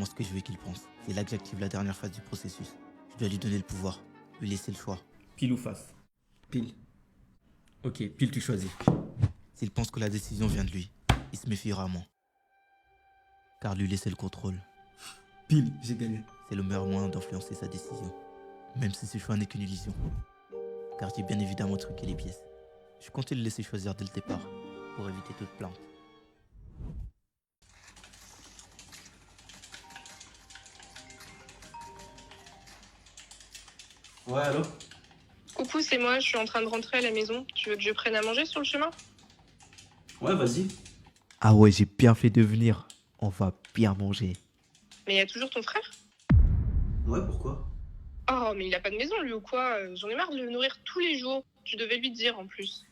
exactement ce que je veux qu'il pense. C'est là que j'active la dernière phase du processus. Je dois lui donner le pouvoir, lui laisser le choix. Pile ou face? Pile. Ok, pile tu choisis. S'il pense que la décision vient de lui, il se méfiera moins. Car lui laisser le contrôle, Pile, j'ai gagné. c'est le meilleur moyen d'influencer sa décision. Même si ce choix n'est qu'une illusion. Car j'ai bien évidemment truqué les pièces. Je comptais le laisser choisir dès le départ, pour éviter toute plainte. Ouais, allô? Coucou, c'est moi, je suis en train de rentrer à la maison. Tu veux que je prenne à manger sur le chemin? Ouais, vas-y. Ah ouais, j'ai bien fait de venir. On va bien manger. Mais il y a toujours ton frère? Ouais, pourquoi? Oh, mais il a pas de maison lui ou quoi? J'en ai marre de le nourrir tous les jours. Tu devais lui dire en plus.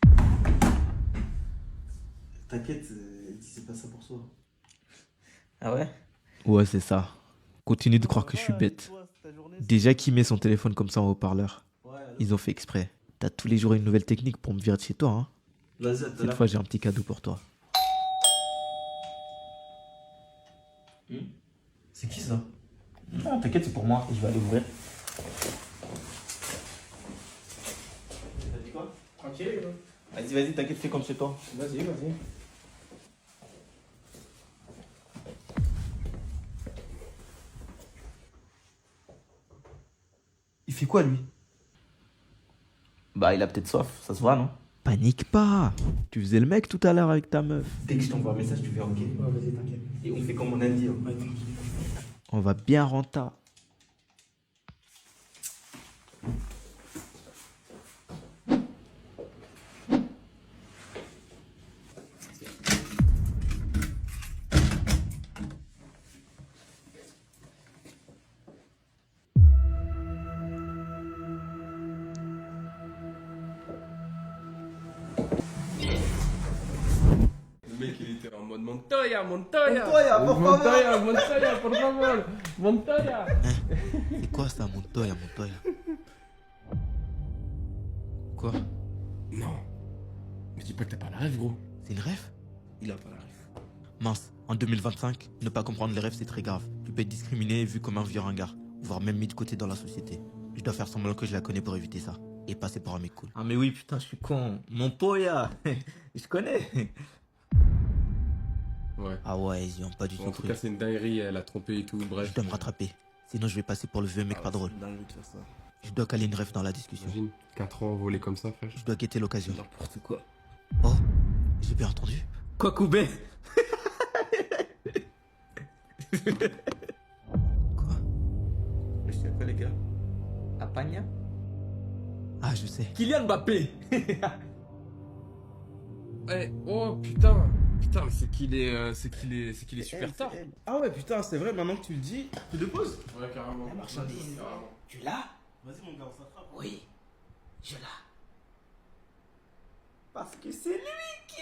T'inquiète, c'est pas ça pour soi. Ah ouais? Ouais, c'est ça. Continue de croire que je suis bête. Déjà qui met son téléphone comme ça en haut-parleur? Ils ont fait exprès. T'as tous les jours une nouvelle technique pour me virer de chez toi, hein? Vas-y, à tout à Cette l'heure. fois, j'ai un petit cadeau pour toi. C'est qui ça? Non, t'inquiète, c'est pour moi. Je vais aller ouvrir. T'as dit quoi? Tranquille. Vas-y, t'inquiète, fais comme chez toi. Vas-y, vas-y. Il fait quoi, lui? Bah, il a peut-être soif, ça se voit, non? Panique pas. Tu faisais le mec tout à l'heure avec ta meuf. Dès que je t'envoie un message, tu verras, ok? Ouais, vas-y, t'inquiète. Et on fait comme on a dit. Hein. Ouais, tranquille. On va bien renta. Le mec, il était en mode Montoya, Montoya. Montoya, por favor. Montoya, Montoya, por favor. Montoya. C'est quoi ça, Montoya? Quoi? Non. Mais dis pas que t'as pas la rêve, gros. C'est une rêve? Il a pas la ref. Mince, en 2025, ne pas comprendre les rêves, c'est très grave. Tu peux être discriminé et vu comme un vieux ringard, voire même mis de côté dans la société. Je dois faire semblant que je la connais pour éviter ça. Et passer pour un mec cool. Ah mais oui, putain, je suis con. Montoya. Je connais. Ouais. Ah ouais, ils y ont pas du Bon, tout en tout cru. cas, c'est une dinguerie, elle a trompé et tout, bref. Je dois me rattraper. Sinon, je vais passer pour le vieux mec pas drôle. C'est dingue de faire ça. Je dois caler une rêve dans la discussion. Imagine, 4 ans volés comme ça, frère. Je dois guetter l'occasion. N'importe quoi. Oh, j'ai bien entendu. Quoi, Koubé? Quoi? Je sais quoi, les gars? Apagna? Ah, je sais. Kylian Mbappé. Eh, oh putain. Putain, mais c'est qu'il est super tard. Ah ouais, putain, c'est vrai, maintenant que tu le dis, tu le poses? Ouais, carrément. La marchandise. Carrément. Tu l'as? Vas-y, mon gars, on s'attrape. Oui, je l'ai. Parce que c'est lui qui.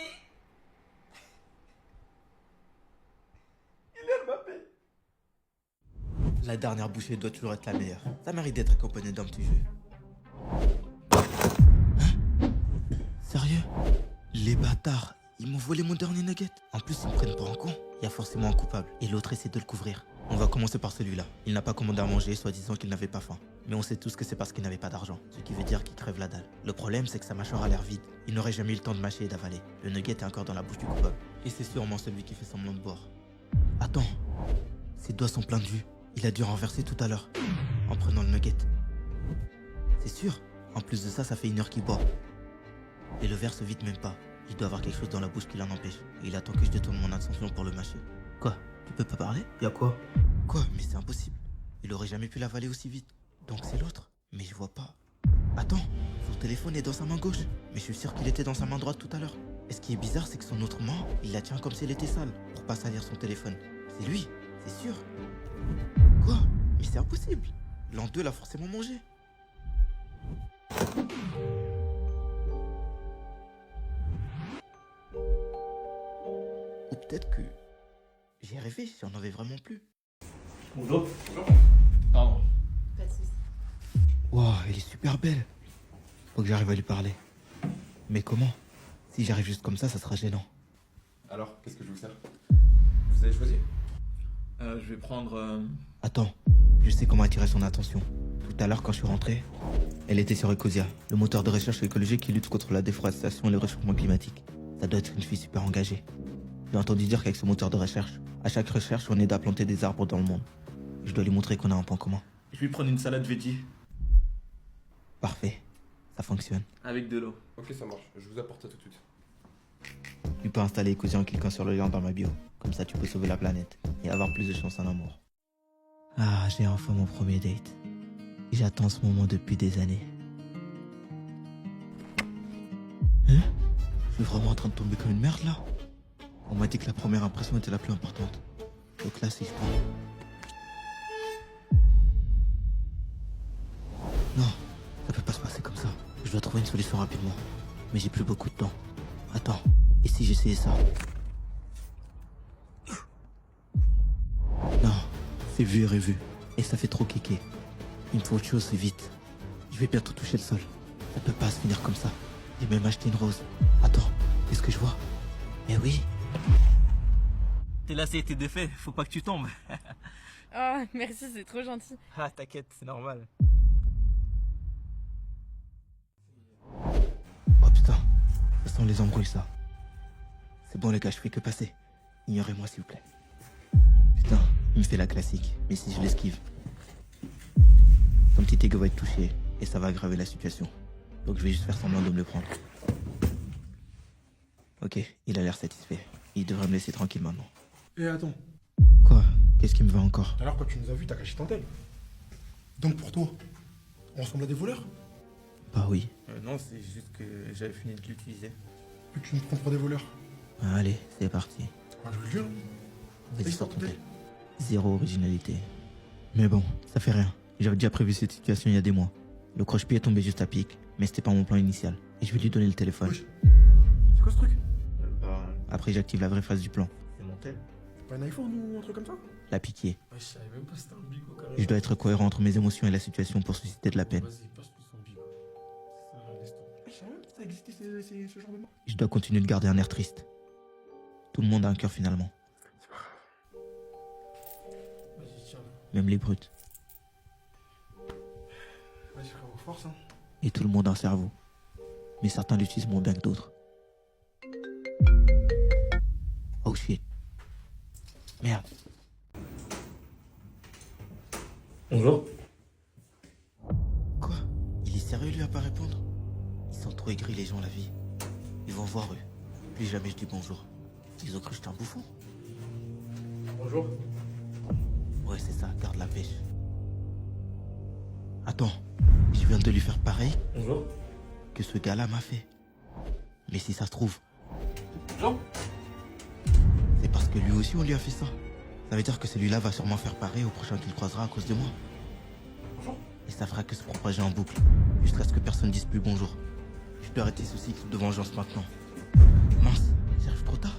Il est Mbappé. La dernière bouchée doit toujours être la meilleure. Ça mérite d'être accompagné d'un petit jeu. Hein? Sérieux? Les bâtards, ils m'ont volé mon dernier nugget. En plus, ils me prennent pour un con. Il y a forcément un coupable. Et l'autre essaie de le couvrir. On va commencer par celui-là. Il n'a pas commandé à manger, soi-disant qu'il n'avait pas faim. Mais on sait tous que c'est parce qu'il n'avait pas d'argent. Ce qui veut dire qu'il crève la dalle. Le problème, c'est que sa mâchoire a l'air vide. Il n'aurait jamais eu le temps de mâcher et d'avaler. Le nugget est encore dans la bouche du coupable. Et c'est sûrement celui qui fait semblant de boire. Attends. Ses doigts sont pleins de jus. Il a dû renverser tout à l'heure. En prenant le nugget. C'est sûr. En plus de ça, ça fait 1 heure qu'il boit. Et le verre se vide même pas. Il doit avoir quelque chose dans la bouche qui l'en empêche. Et il attend que je détourne mon attention pour le mâcher. Quoi? Tu peux pas parler? Y'a quoi? Quoi? Mais c'est impossible. Il aurait jamais pu l'avaler aussi vite. Donc c'est l'autre. Mais je vois pas. Attends, son téléphone est dans sa main gauche. Mais je suis sûr qu'il était dans sa main droite tout à l'heure. Et ce qui est bizarre, c'est que son autre main, il la tient comme si elle était sale. Pour pas salir son téléphone. C'est lui, c'est sûr. Quoi? Mais c'est impossible. L'an 2 l'a forcément mangé. Ou peut-être que j'ai rêvé, j'en avais vraiment plus. Bonjour. Pardon. Pas de soucis. Wow, elle est super belle. Faut que j'arrive à lui parler. Mais comment? Si j'arrive juste comme ça sera gênant. Alors, qu'est-ce que je vous sers? Vous avez choisi? Je vais prendre... Attends, je sais comment attirer son attention. Tout à l'heure, quand je suis rentré, elle était sur Ecosia, le moteur de recherche écologique qui lutte contre la déforestation et le réchauffement climatique. Ça doit être une fille super engagée. J'ai entendu dire qu'avec ce moteur de recherche, à chaque recherche, on aide à planter des arbres dans le monde. Je dois lui montrer qu'on a un point commun. Je vais prendre une salade veggie. Parfait, ça fonctionne. Avec de l'eau. Ok, ça marche. Je vous apporte ça tout de suite. Tu peux installer Ecosia en cliquant sur le lien dans ma bio. Comme ça, tu peux sauver la planète et avoir plus de chance en amour. Ah, j'ai enfin mon premier date. J'attends ce moment depuis des années. Hein? Je suis vraiment en train de tomber comme une merde là? On m'a dit que la première impression était la plus importante. Donc là, si je prends... Non, ça peut pas se passer comme ça. Je dois trouver une solution rapidement. Mais j'ai plus beaucoup de temps. Attends, et si j'essayais ça? Non, c'est vu et revu. Et ça fait trop kéké. Il me faut autre chose, c'est vite. Je vais bientôt toucher le sol. Ça peut pas se finir comme ça. J'ai même acheté une rose. Attends, qu'est-ce que je vois? Eh oui. T'es lassé, t'es défait, faut pas que tu tombes. Oh, merci, c'est trop gentil. Ah, t'inquiète, c'est normal. Oh putain, ça sent les embrouilles ça. C'est bon les gars, je fais que passer. Ignorez-moi s'il vous plaît. Putain, il me fait la classique, mais si je l'esquive, son petit ego va être touché et ça va aggraver la situation. Donc je vais juste faire semblant de me le prendre. Ok, il a l'air satisfait. Il devrait me laisser tranquille maintenant. Et attends, Quoi? Qu'est-ce qui me va encore? tout à l'heure quand tu nous as vus, t'as caché ton tel. Donc pour toi, on ressemble à des voleurs? Bah oui. Non, c'est juste que j'avais fini de l'utiliser. Puis tu nous prends pour des voleurs. Ah, allez, c'est parti. Ah, je veux le dire. Vas-y, sors ton tel. Zéro originalité. Mais bon, ça fait rien. J'avais déjà prévu cette situation il y a des mois. Le croche-pied est tombé juste à pic, mais c'était pas mon plan initial. Et je vais lui donner le téléphone. Wesh. C'est quoi ce truc? Après, j'active la vraie phase du plan. C'est mon tel. Pas un iPhone ou un truc comme ça? La pitié. Ouais, je savais même pas si c'était un bigot carrément. Je dois être cohérent entre mes émotions et la situation pour susciter de la peine. Vas-y, passe-lui son bigot. Ça, laisse-toi. Je savais même pas que ça existait ce genre de mort. Je dois continuer de garder un air triste. Tout le monde a un cœur finalement, Vas-y, tiens. même les brutes. Vas-y frérot, force hein. Et tout le monde a un cerveau. Mais certains l'utilisent moins bien que d'autres. Oh shit. Merde. Bonjour. Quoi? Il est sérieux lui à pas répondre? Ils sont trop aigris les gens la vie. Ils vont voir eux. Plus jamais je dis bonjour. Ils ont cru que j'étais un bouffon. Bonjour. Ouais c'est ça, garde la pêche. Attends, je viens de lui faire pareil Bonjour. que ce gars-là m'a fait. Mais si ça se trouve, Bonjour. c'est parce que lui aussi on lui a fait ça. Ça veut dire que celui-là va sûrement faire pareil au prochain qu'il croisera à cause de moi. Bonjour. Et ça fera que se propager en boucle, jusqu'à ce que personne dise plus bonjour. Je dois arrêter ce cycle de vengeance maintenant. Mince, j'arrive trop tard.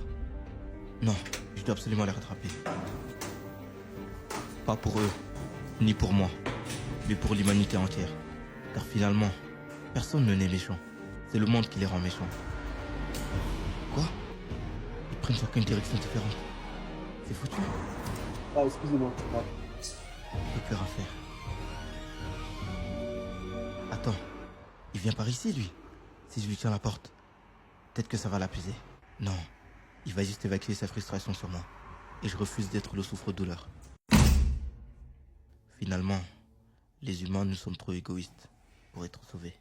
Non, je dois absolument les rattraper. Pas pour eux, ni pour moi, mais pour l'humanité entière. Car finalement, personne ne naît méchant. C'est le monde qui les rend méchants. Quoi? Ils prennent chacun une direction différente. C'est foutu. Ah, excusez-moi. Ah. Plus peur à faire. Attends, il vient par ici, lui. Si je lui tiens la porte, peut-être que ça va l'apaiser. Non, il va juste évacuer sa frustration sur moi. Et je refuse d'être le souffre-douleur. Finalement, les humains, nous sommes trop égoïstes pour être sauvés.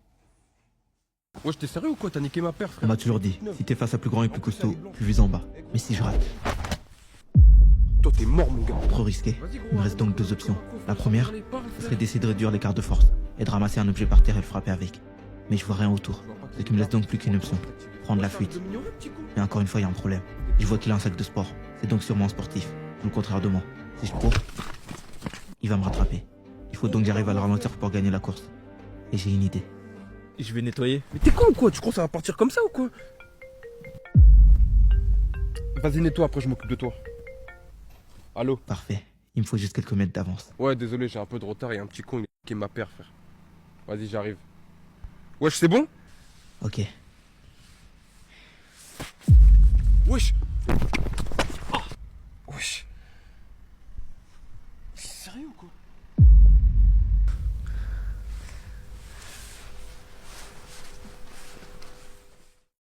Ouais, t'es sérieux ou quoi? T'as niqué ma paire, On frère. m'a toujours dit, si t'es face à plus grand et plus costaud, plus vis en bas. Mais si je rate, Toi, t'es mort, mon gars. trop risqué. Il me reste donc deux options. La première, ce serait d'essayer de réduire l'écart de force et de ramasser un objet par terre et le frapper avec. Mais je vois rien autour. Ce qui me laisse donc plus qu'une option. Prendre la fuite. Mais encore une fois, il y a un problème. Je vois qu'il a un sac de sport. C'est donc sûrement un sportif. Tout le contraire de moi. Si je cours, il va me rattraper. Il faut donc que j'arrive à le ralentir pour gagner la course. Et j'ai une idée. Je vais nettoyer. Mais t'es con ou quoi? Tu crois que ça va partir comme ça ou quoi? Vas-y, nettoie, après je m'occupe de toi. Allô? Parfait. Il me faut juste quelques mètres d'avance. Ouais, désolé, j'ai un peu de retard, il y a un petit con, il a niqué ma paire, frère. Vas-y, j'arrive. Wesh, c'est bon? Ok. Wesh! Ah. Wesh! sérieux ou quoi?